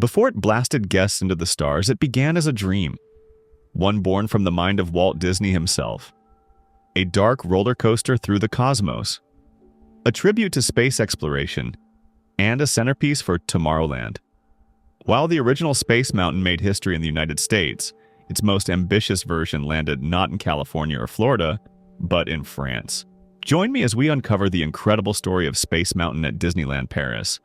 Before it blasted guests into the stars, it began as a dream, one born from the mind of Walt Disney himself. A dark roller coaster through the cosmos, a tribute to space exploration, and a centerpiece for Tomorrowland. While the original Space Mountain made history in the United States, its most ambitious version landed not in California or Florida, but in France. Join me as we uncover the incredible story of Space Mountain at Disneyland Paris.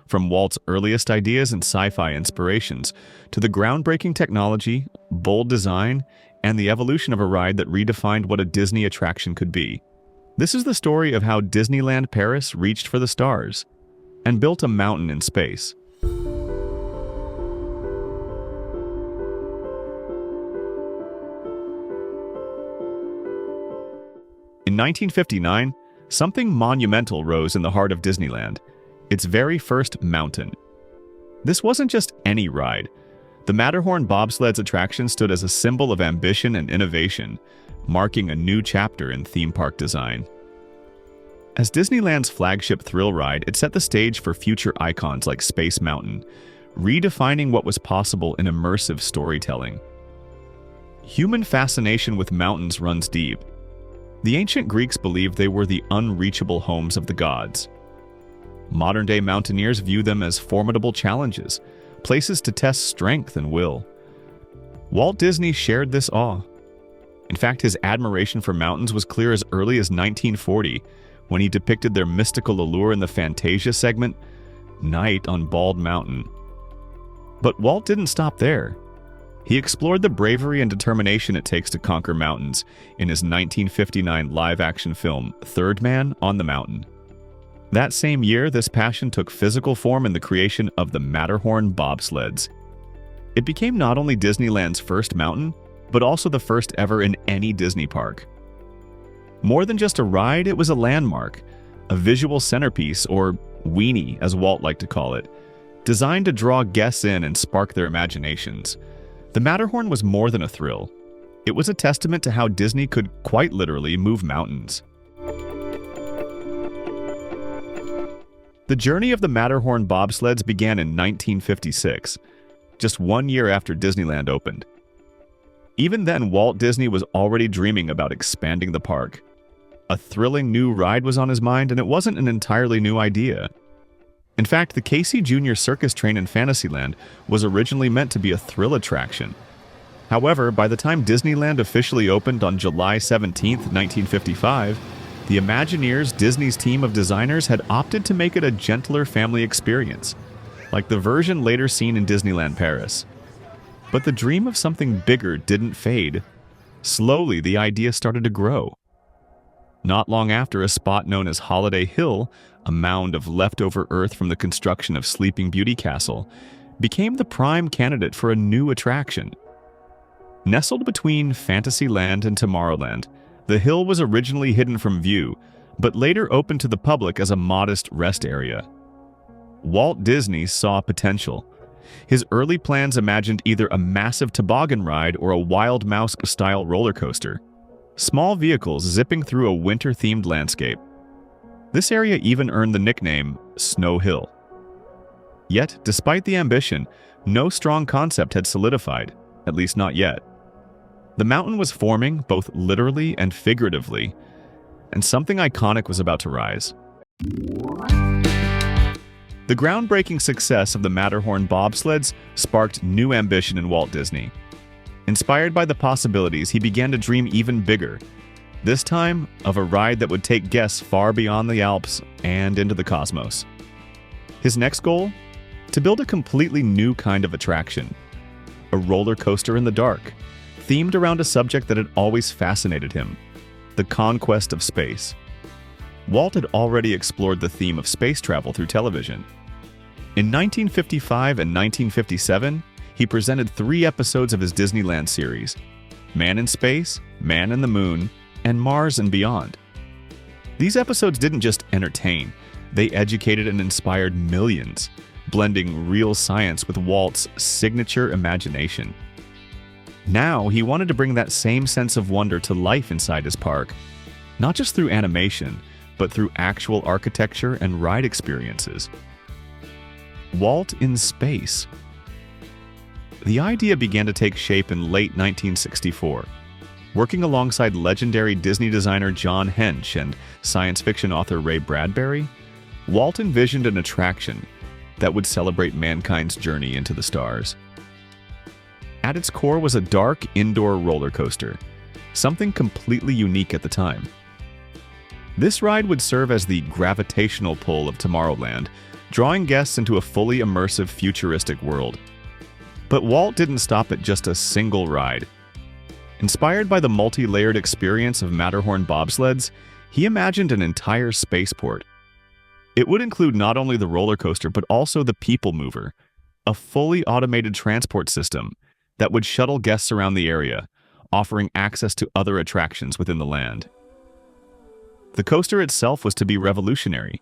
From Walt's earliest ideas and sci-fi inspirations to the groundbreaking technology, bold design, and the evolution of a ride that redefined what a Disney attraction could be. This is the story of how Disneyland Paris reached for the stars and built a mountain in space. In 1959, something monumental rose in the heart of Disneyland, its very first mountain. This wasn't just any ride. The Matterhorn bobsled's attraction stood as a symbol of ambition and innovation, marking a new chapter in theme park design. As Disneyland's flagship thrill ride, it set the stage for future icons like Space Mountain, redefining what was possible in immersive storytelling. Human fascination with mountains runs deep. The ancient Greeks believed they were the unreachable homes of the gods. Modern-day mountaineers view them as formidable challenges, places to test strength and will. Walt Disney shared this awe. In fact, his admiration for mountains was clear as early as 1940, when he depicted their mystical allure in the Fantasia segment, Night on Bald Mountain. But Walt didn't stop there. He explored the bravery and determination it takes to conquer mountains in his 1959 live-action film, Third Man on the Mountain. That same year, this passion took physical form in the creation of the Matterhorn bobsleds. It became not only Disneyland's first mountain, but also the first ever in any Disney park. More than just a ride, it was a landmark, a visual centerpiece, or weenie, as Walt liked to call it, designed to draw guests in and spark their imaginations. The Matterhorn was more than a thrill. It was a testament to how Disney could quite literally move mountains. The journey of the Matterhorn bobsleds began in 1956, just 1 year after Disneyland opened. Even then, Walt Disney was already dreaming about expanding the park. A thrilling new ride was on his mind, and it wasn't an entirely new idea. In fact, the Casey Jr. circus train in Fantasyland was originally meant to be a thrill attraction. However, by the time Disneyland officially opened on July 17, 1955, the Imagineers, Disney's team of designers, had opted to make it a gentler family experience, like the version later seen in Disneyland Paris. But the dream of something bigger didn't fade. Slowly, the idea started to grow. Not long after, a spot known as Holiday Hill, a mound of leftover earth from the construction of Sleeping Beauty Castle, became the prime candidate for a new attraction. Nestled between Fantasyland and Tomorrowland, the hill was originally hidden from view, but later opened to the public as a modest rest area. Walt Disney saw potential. His early plans imagined either a massive toboggan ride or a Wild Mouse-style roller coaster, small vehicles zipping through a winter-themed landscape. This area even earned the nickname Snow Hill. Yet, despite the ambition, no strong concept had solidified, at least not yet. The mountain was forming, both literally and figuratively, and something iconic was about to rise. The groundbreaking success of the Matterhorn bobsleds sparked new ambition in Walt Disney. Inspired by the possibilities, he began to dream even bigger, this time of a ride that would take guests far beyond the Alps and into the cosmos. His next goal? To build a completely new kind of attraction, a roller coaster in the dark, themed around a subject that had always fascinated him, the conquest of space. Walt had already explored the theme of space travel through television. In 1955 and 1957, he presented 3 episodes of his Disneyland series, Man in Space, Man in the Moon, and Mars and Beyond. These episodes didn't just entertain, they educated and inspired millions, blending real science with Walt's signature imagination. Now, he wanted to bring that same sense of wonder to life inside his park, not just through animation, but through actual architecture and ride experiences. Walt in Space. the idea began to take shape in late 1964. Working alongside legendary Disney designer John Hench and science fiction author Ray Bradbury, Walt envisioned an attraction that would celebrate mankind's journey into the stars. At its core was a dark indoor roller coaster, something completely unique at the time. This ride would serve as the gravitational pull of Tomorrowland, drawing guests into a fully immersive futuristic world. But Walt didn't stop at just a single ride. Inspired by the multi-layered experience of Matterhorn bobsleds, he imagined an entire spaceport. It would include not only the roller coaster but also the People Mover, a fully automated transport system that would shuttle guests around the area, offering access to other attractions within the land. The coaster itself was to be revolutionary.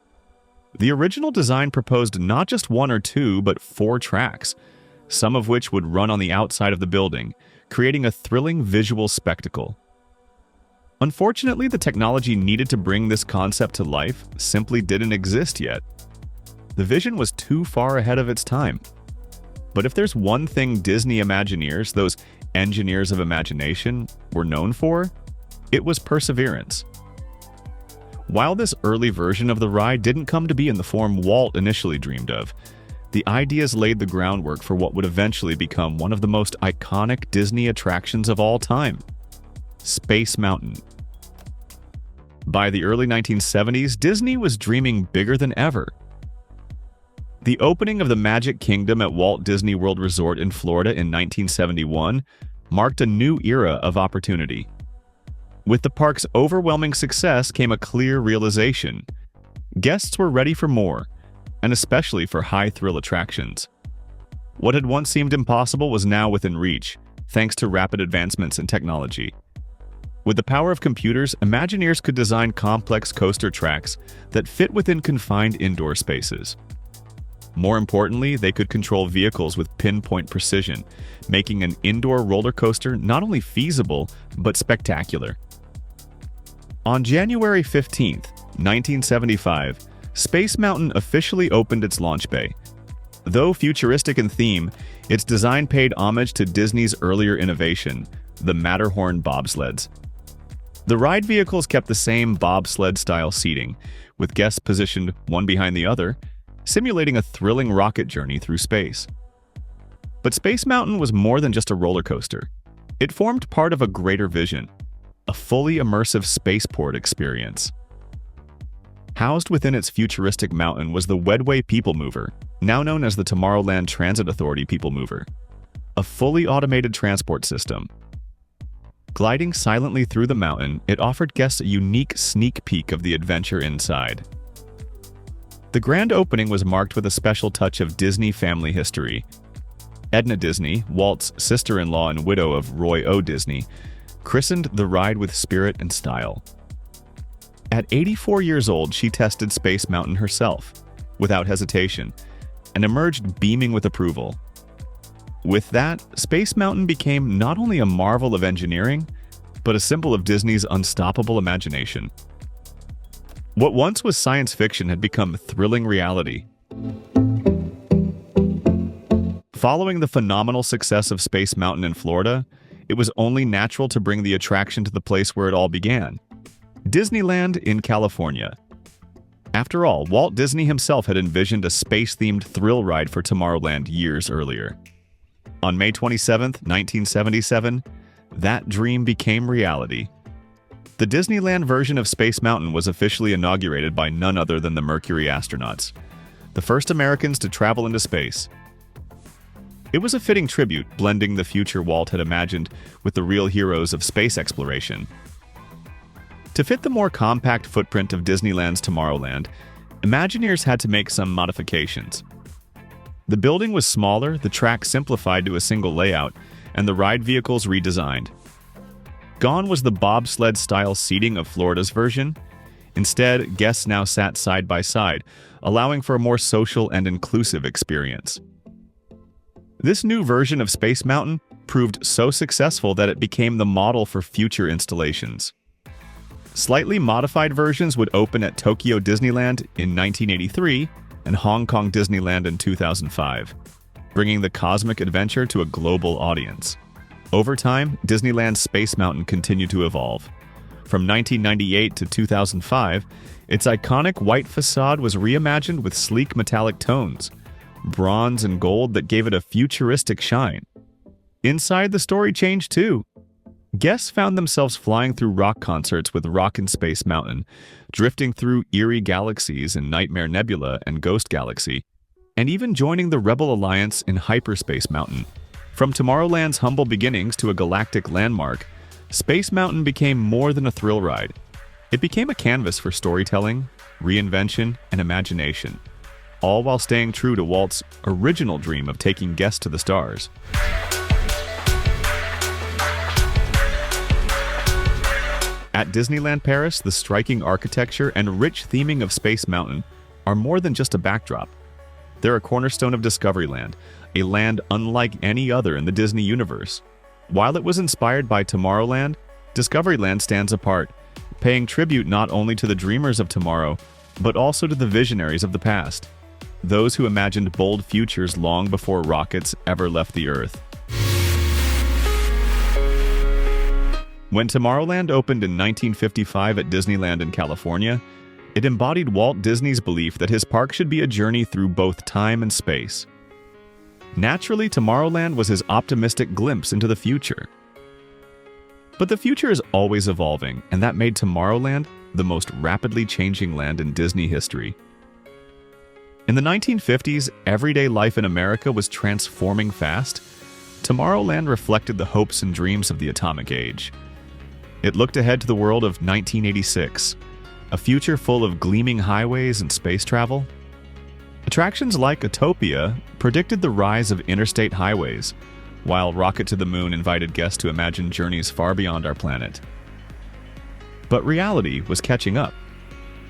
The original design proposed not just 1 or 2, but 4 tracks, some of which would run on the outside of the building, creating a thrilling visual spectacle. Unfortunately, the technology needed to bring this concept to life simply didn't exist yet. The vision was too far ahead of its time. But if there's one thing Disney Imagineers, those engineers of imagination, were known for, it was perseverance. While this early version of the ride didn't come to be in the form Walt initially dreamed of, the ideas laid the groundwork for what would eventually become one of the most iconic Disney attractions of all time: Space Mountain. By the early 1970s, Disney was dreaming bigger than ever. The opening of the Magic Kingdom at Walt Disney World Resort in Florida in 1971 marked a new era of opportunity. With the park's overwhelming success came a clear realization: guests were ready for more, and especially for high-thrill attractions. What had once seemed impossible was now within reach, thanks to rapid advancements in technology. With the power of computers, Imagineers could design complex coaster tracks that fit within confined indoor spaces. More importantly, they could control vehicles with pinpoint precision, making an indoor roller coaster not only feasible, but spectacular. On January 15, 1975, Space Mountain officially opened its launch bay. Though futuristic in theme, its design paid homage to Disney's earlier innovation, the Matterhorn bobsleds. The ride vehicles kept the same bobsled-style seating, with guests positioned one behind the other, simulating a thrilling rocket journey through space. But Space Mountain was more than just a roller coaster. It formed part of a greater vision: a fully immersive spaceport experience. Housed within its futuristic mountain was the Wedway People Mover, now known as the Tomorrowland Transit Authority People Mover, a fully automated transport system. Gliding silently through the mountain, it offered guests a unique sneak peek of the adventure inside. The grand opening was marked with a special touch of Disney family history. Edna Disney, Walt's sister-in-law and widow of Roy O. Disney, christened the ride with spirit and style. At 84 years old, she tested Space Mountain herself, without hesitation, and emerged beaming with approval. With that, Space Mountain became not only a marvel of engineering, but a symbol of Disney's unstoppable imagination. What once was science fiction had become thrilling reality. Following the phenomenal success of Space Mountain in Florida, it was only natural to bring the attraction to the place where it all began: Disneyland in California. After all, Walt Disney himself had envisioned a space-themed thrill ride for Tomorrowland years earlier. On May 27, 1977, that dream became reality. The Disneyland version of Space Mountain was officially inaugurated by none other than the Mercury astronauts, the first Americans to travel into space. It was a fitting tribute, blending the future Walt had imagined with the real heroes of space exploration. To fit the more compact footprint of Disneyland's Tomorrowland, Imagineers had to make some modifications. The building was smaller, the track simplified to a single layout, and the ride vehicles redesigned. Gone was the bobsled-style seating of Florida's version. Instead, guests now sat side by side, allowing for a more social and inclusive experience. This new version of Space Mountain proved so successful that it became the model for future installations. Slightly modified versions would open at Tokyo Disneyland in 1983 and Hong Kong Disneyland in 2005. bringing the cosmic adventure to a global audience. Over time, Disneyland's Space Mountain continued to evolve. From 1998 to 2005, its iconic white facade was reimagined with sleek metallic tones, bronze and gold that gave it a futuristic shine. Inside, the story changed too. Guests found themselves flying through rock concerts with Rockin' Space Mountain, drifting through eerie galaxies in Nightmare Nebula and Ghost Galaxy, and even joining the Rebel Alliance in Hyperspace Mountain. From Tomorrowland's humble beginnings to a galactic landmark, Space Mountain became more than a thrill ride. It became a canvas for storytelling, reinvention, and imagination, all while staying true to Walt's original dream of taking guests to the stars. At Disneyland Paris, the striking architecture and rich theming of Space Mountain are more than just a backdrop. They're a cornerstone of Discoveryland, a land unlike any other in the Disney universe. While it was inspired by Tomorrowland, Discoveryland stands apart, paying tribute not only to the dreamers of tomorrow, but also to the visionaries of the past, those who imagined bold futures long before rockets ever left the Earth. When Tomorrowland opened in 1955 at Disneyland in California, it embodied Walt Disney's belief that his park should be a journey through both time and space. Naturally, Tomorrowland was his optimistic glimpse into the future. But the future is always evolving, and that made Tomorrowland the most rapidly changing land in Disney history. In the 1950s, everyday life in America was transforming fast. Tomorrowland reflected the hopes and dreams of the atomic age. It looked ahead to the world of 1986, a future full of gleaming highways and space travel. Attractions like Utopia predicted the rise of interstate highways, while Rocket to the Moon invited guests to imagine journeys far beyond our planet. But reality was catching up.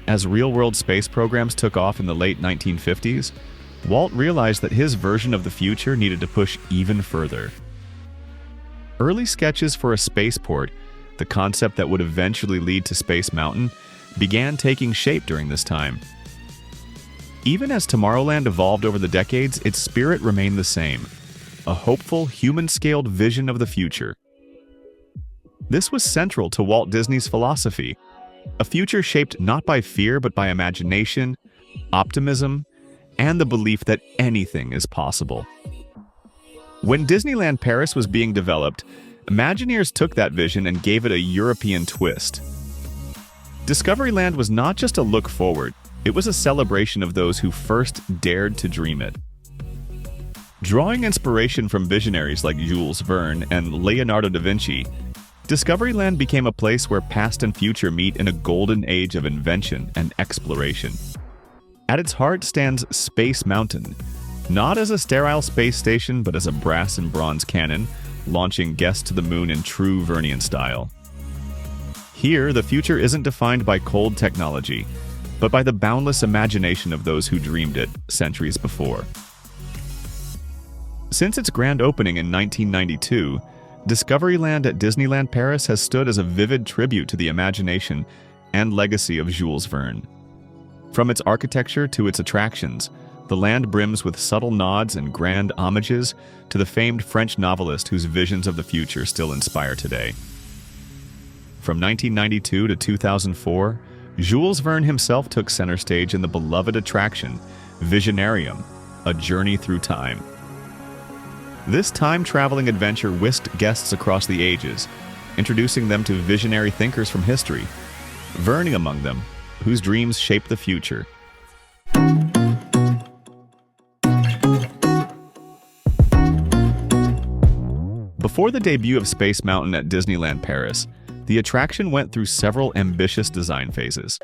As real-world space programs took off in the late 1950s, Walt realized that his version of the future needed to push even further. Early sketches for a spaceport, the concept that would eventually lead to Space Mountain, began taking shape during this time. Even as Tomorrowland evolved over the decades, its spirit remained the same, a hopeful, human-scaled vision of the future. This was central to Walt Disney's philosophy, a future shaped not by fear but by imagination, optimism, and the belief that anything is possible. When Disneyland Paris was being developed, Imagineers took that vision and gave it a European twist. Discoveryland was not just a look forward, it was a celebration of those who first dared to dream it. Drawing inspiration from visionaries like Jules Verne and Leonardo da Vinci, Discoveryland became a place where past and future meet in a golden age of invention and exploration. At its heart stands Space Mountain, not as a sterile space station but as a brass and bronze cannon, launching guests to the moon in true Vernian style. Here, the future isn't defined by cold technology, but by the boundless imagination of those who dreamed it centuries before. Since its grand opening in 1992, Discoveryland at Disneyland Paris has stood as a vivid tribute to the imagination and legacy of Jules Verne. From its architecture to its attractions, the land brims with subtle nods and grand homages to the famed French novelist whose visions of the future still inspire today. From 1992 to 2004, Jules Verne himself took center stage in the beloved attraction, Visionarium, a journey through time. This time-traveling adventure whisked guests across the ages, introducing them to visionary thinkers from history, Verne among them, whose dreams shaped the future. Before the debut of Space Mountain at Disneyland Paris, the attraction went through several ambitious design phases.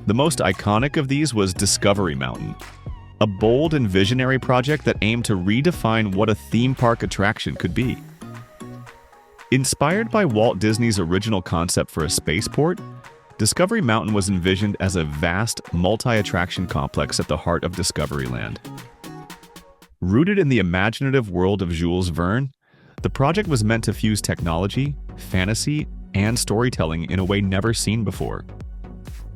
The most iconic of these was Discovery Mountain, a bold and visionary project that aimed to redefine what a theme park attraction could be. Inspired by Walt Disney's original concept for a spaceport, Discovery Mountain was envisioned as a vast, multi-attraction complex at the heart of Discoveryland. Rooted in the imaginative world of Jules Verne, the project was meant to fuse technology, fantasy, and storytelling in a way never seen before.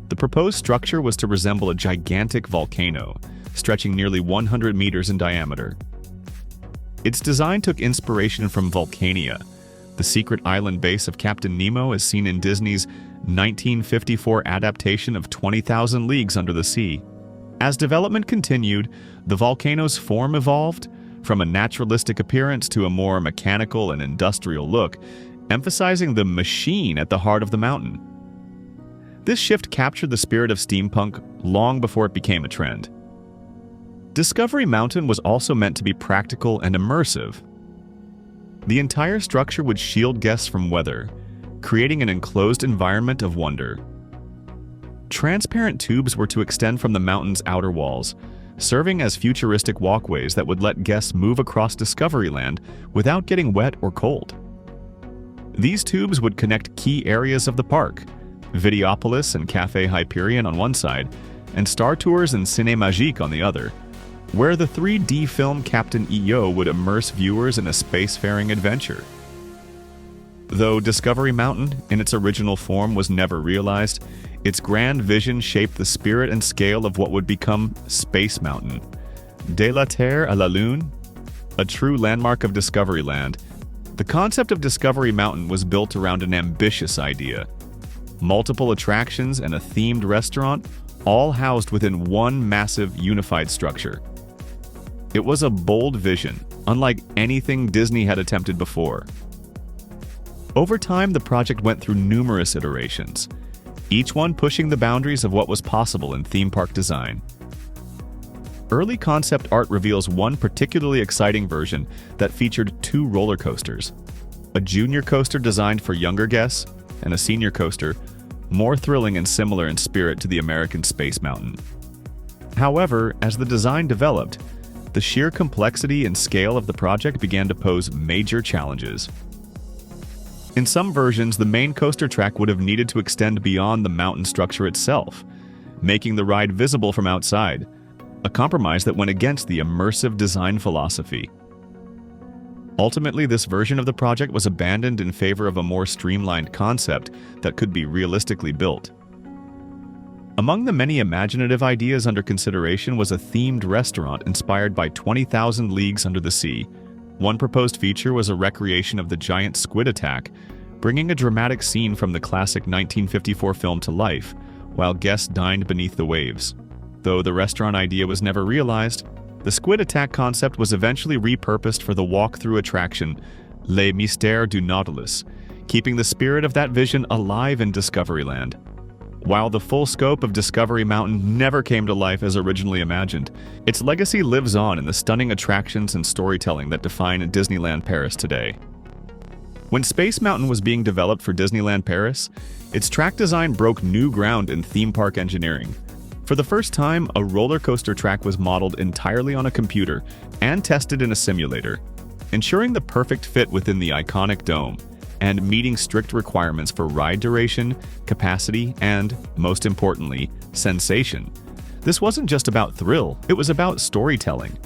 The proposed structure was to resemble a gigantic volcano, stretching nearly 100 meters in diameter. Its design took inspiration from Vulcania, the secret island base of Captain Nemo as seen in Disney's 1954 adaptation of 20,000 Leagues Under the Sea. As development continued, the volcano's form evolved, from a naturalistic appearance to a more mechanical and industrial look, emphasizing the machine at the heart of the mountain. This shift captured the spirit of steampunk long before it became a trend. Discovery Mountain was also meant to be practical and immersive. The entire structure would shield guests from weather, creating an enclosed environment of wonder. Transparent tubes were to extend from the mountain's outer walls, serving as futuristic walkways that would let guests move across Discoveryland without getting wet or cold. These tubes would connect key areas of the park, Videopolis and Café Hyperion on one side, and Star Tours and Ciné Magique on the other, where the 3D film Captain EO would immerse viewers in a spacefaring adventure. Though Discovery Mountain, in its original form, was never realized, its grand vision shaped the spirit and scale of what would become Space Mountain. De la Terre à la Lune, a true landmark of Discoveryland, the concept of Discovery Mountain was built around an ambitious idea. Multiple attractions and a themed restaurant, all housed within one massive unified structure. It was a bold vision, unlike anything Disney had attempted before. Over time, the project went through numerous iterations, each one pushing the boundaries of what was possible in theme park design. Early concept art reveals one particularly exciting version that featured 2 roller coasters, a junior coaster designed for younger guests and a senior coaster, more thrilling and similar in spirit to the American Space Mountain. However, as the design developed, the sheer complexity and scale of the project began to pose major challenges. In some versions, the main coaster track would have needed to extend beyond the mountain structure itself, making the ride visible from outside, a compromise that went against the immersive design philosophy. Ultimately, this version of the project was abandoned in favor of a more streamlined concept that could be realistically built. Among the many imaginative ideas under consideration was a themed restaurant inspired by 20,000 Leagues Under the Sea. One proposed feature was a recreation of the giant squid attack, bringing a dramatic scene from the classic 1954 film to life, while guests dined beneath the waves. Though the restaurant idea was never realized, the squid attack concept was eventually repurposed for the walk-through attraction Les Mystères du Nautilus, keeping the spirit of that vision alive in Discoveryland. While the full scope of Discovery Mountain never came to life as originally imagined, its legacy lives on in the stunning attractions and storytelling that define Disneyland Paris today. When Space Mountain was being developed for Disneyland Paris, its track design broke new ground in theme park engineering. For the first time, a roller coaster track was modeled entirely on a computer and tested in a simulator, ensuring the perfect fit within the iconic dome and meeting strict requirements for ride duration, capacity, and, most importantly, sensation. This wasn't just about thrill, it was about storytelling.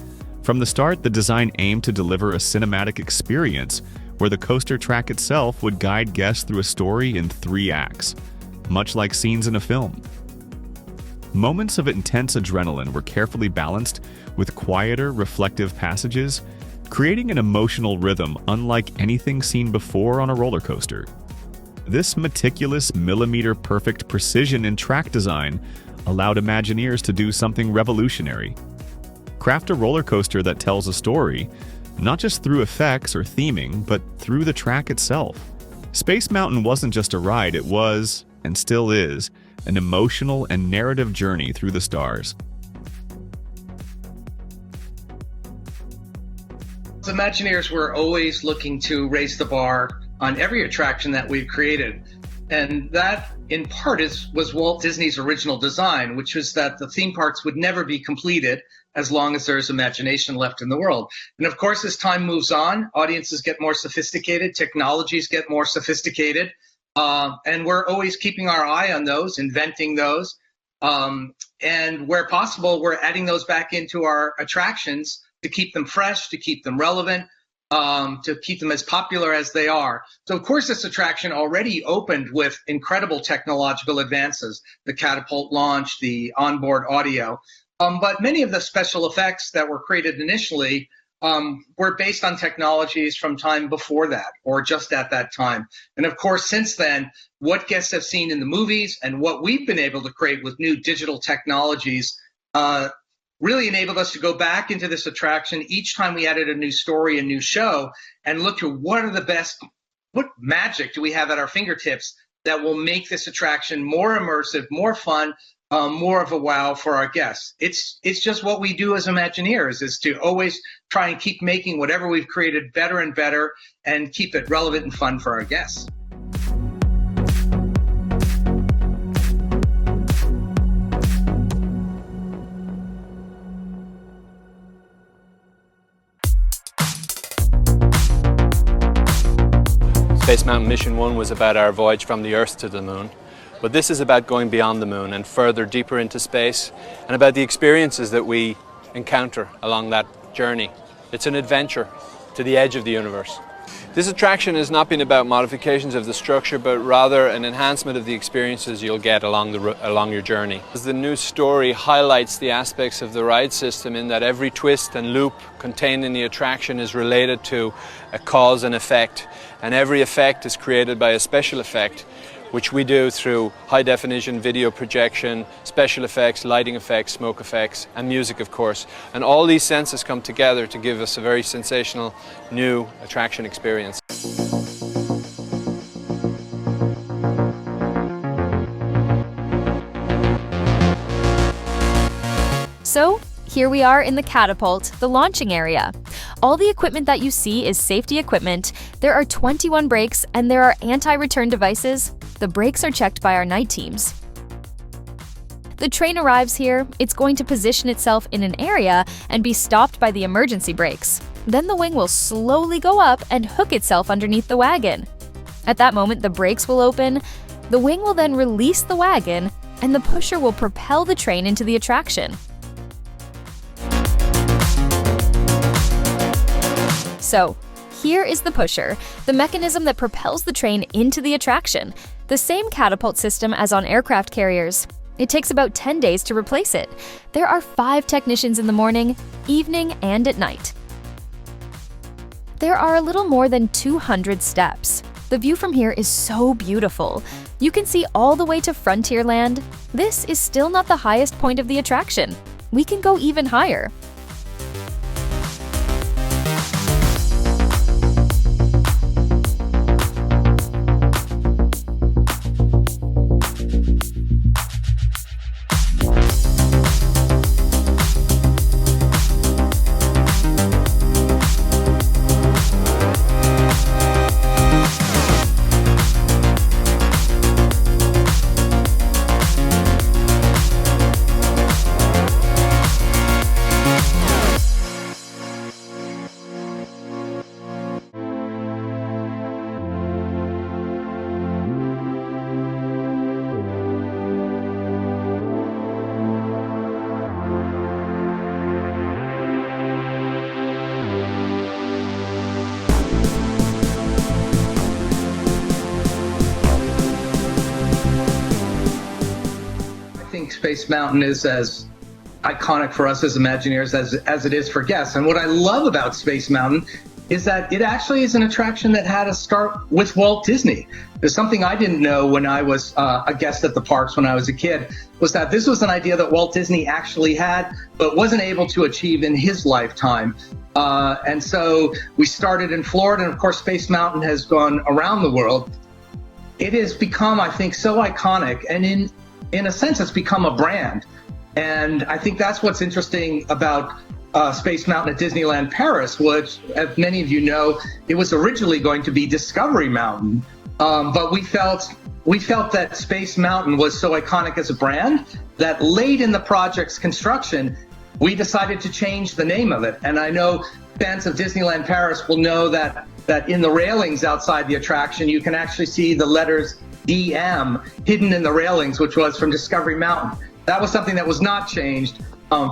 From the start, the design aimed to deliver a cinematic experience where the coaster track itself would guide guests through a story in 3 acts, much like scenes in a film. Moments of intense adrenaline were carefully balanced with quieter, reflective passages, creating an emotional rhythm unlike anything seen before on a roller coaster. This meticulous, millimeter-perfect precision in track design allowed Imagineers to do something revolutionary. Craft a roller coaster that tells a story, not just through effects or theming, but through the track itself. Space Mountain wasn't just a ride, it was, and still is, an emotional and narrative journey through the stars. Imagineers were always looking to raise the bar on every attraction that we've created. And that, in part, was Walt Disney's original design, which was that the theme parks would never be completed as long as there's imagination left in the world. And of course, as time moves on, audiences get more sophisticated, technologies get more sophisticated, and we're always keeping our eye on those, inventing those. And where possible, we're adding those back into our attractions to keep them fresh, to keep them relevant, to keep them as popular as they are. So, of course, this attraction already opened with incredible technological advances, the catapult launch, the onboard audio. But many of the special effects that were created initially were based on technologies from time before that, or just at that time. And of course, since then, what guests have seen in the movies and what we've been able to create with new digital technologies really enabled us to go back into this attraction each time we added a new story, a new show, and look to what magic do we have at our fingertips that will make this attraction more immersive, more fun, more of a wow for our guests. It's just what we do as Imagineers, is to always try and keep making whatever we've created better and better and keep it relevant and fun for our guests. Space Mountain Mission 1 was about our voyage from the Earth to the Moon, but this is about going beyond the Moon and further deeper into space, and about the experiences that we encounter along that journey. It's an adventure to the edge of the universe. This attraction has not been about modifications of the structure, but rather an enhancement of the experiences you'll get along your journey. The new story highlights the aspects of the ride system in that every twist and loop contained in the attraction is related to a cause and effect, and every effect is created by a special effect, which we do through high-definition video projection, special effects, lighting effects, smoke effects, and music, of course. And all these senses come together to give us a very sensational new attraction experience. So, here we are in the catapult, the launching area. All the equipment that you see is safety equipment. There are 21 brakes and there are anti-return devices. The brakes are checked by our night teams. The train arrives here, it's going to position itself in an area and be stopped by the emergency brakes. Then the wing will slowly go up and hook itself underneath the wagon. At that moment, the brakes will open, the wing will then release the wagon, and the pusher will propel the train into the attraction. So, here is the pusher, the mechanism that propels the train into the attraction, the same catapult system as on aircraft carriers. It takes about 10 days to replace it. There are 5 technicians in the morning, evening, and at night. There are a little more than 200 steps. The view from here is so beautiful. You can see all the way to Frontierland. This is still not the highest point of the attraction. We can go even higher. Space Mountain is as iconic for us as Imagineers as it is for guests. And what I love about Space Mountain is that it actually is an attraction that had a start with Walt Disney. There's something I didn't know when I was a guest at the parks when I was a kid, was that this was an idea that Walt Disney actually had, but wasn't able to achieve in his lifetime. And so we started in Florida, and of course Space Mountain has gone around the world. It has become, I think, so iconic, and in a sense, it's become a brand. And I think that's what's interesting about Space Mountain at Disneyland Paris, which, as many of you know, it was originally going to be Discovery Mountain. But we felt that Space Mountain was so iconic as a brand that late in the project's construction, we decided to change the name of it. And I know fans of Disneyland Paris will know that in the railings outside the attraction, you can actually see the letters DM hidden in the railings, which was from Discovery Mountain. That was something that was not changed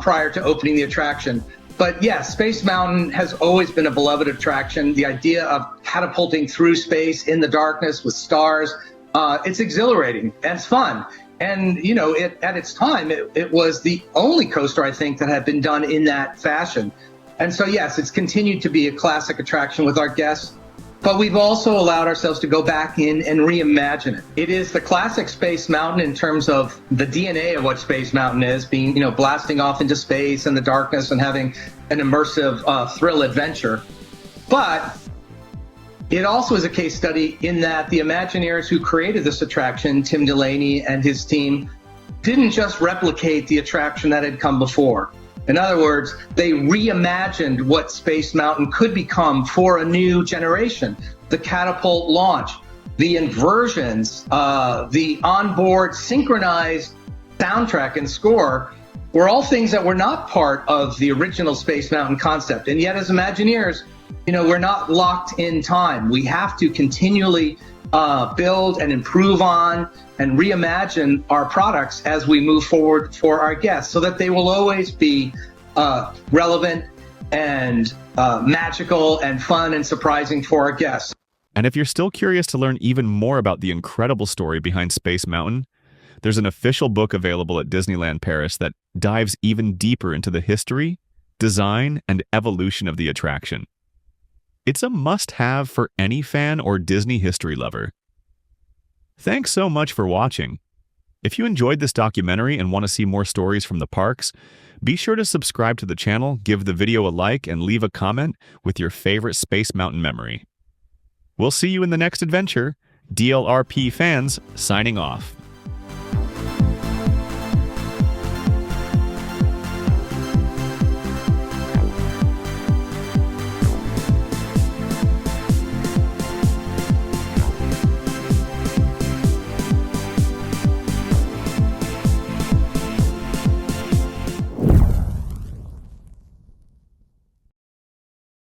prior to opening the attraction. But yes, Space Mountain has always been a beloved attraction. The idea of catapulting through space in the darkness with stars, it's exhilarating and it's fun. And, you know, at its time, it was the only coaster, I think, that had been done in that fashion. And so, yes, it's continued to be a classic attraction with our guests, but we've also allowed ourselves to go back in and reimagine it. It is the classic Space Mountain in terms of the DNA of what Space Mountain is, being, blasting off into space and the darkness and having an immersive thrill adventure. But it also is a case study in that the Imagineers who created this attraction, Tim Delaney and his team, didn't just replicate the attraction that had come before. In other words, they reimagined what Space Mountain could become for a new generation. The catapult launch, the inversions, the onboard synchronized soundtrack and score were all things that were not part of the original Space Mountain concept. And yet as Imagineers, we're not locked in time. We have to continually build and improve on and reimagine our products as we move forward for our guests so that they will always be relevant and magical and fun and surprising for our guests. And if you're still curious to learn even more about the incredible story behind Space Mountain, there's an official book available at Disneyland Paris that dives even deeper into the history, design, and evolution of the attraction. It's a must-have for any fan or Disney history lover. Thanks so much for watching. If you enjoyed this documentary and want to see more stories from the parks, be sure to subscribe to the channel, give the video a like, and leave a comment with your favorite Space Mountain memory. We'll see you in the next adventure. DLRP fans signing off.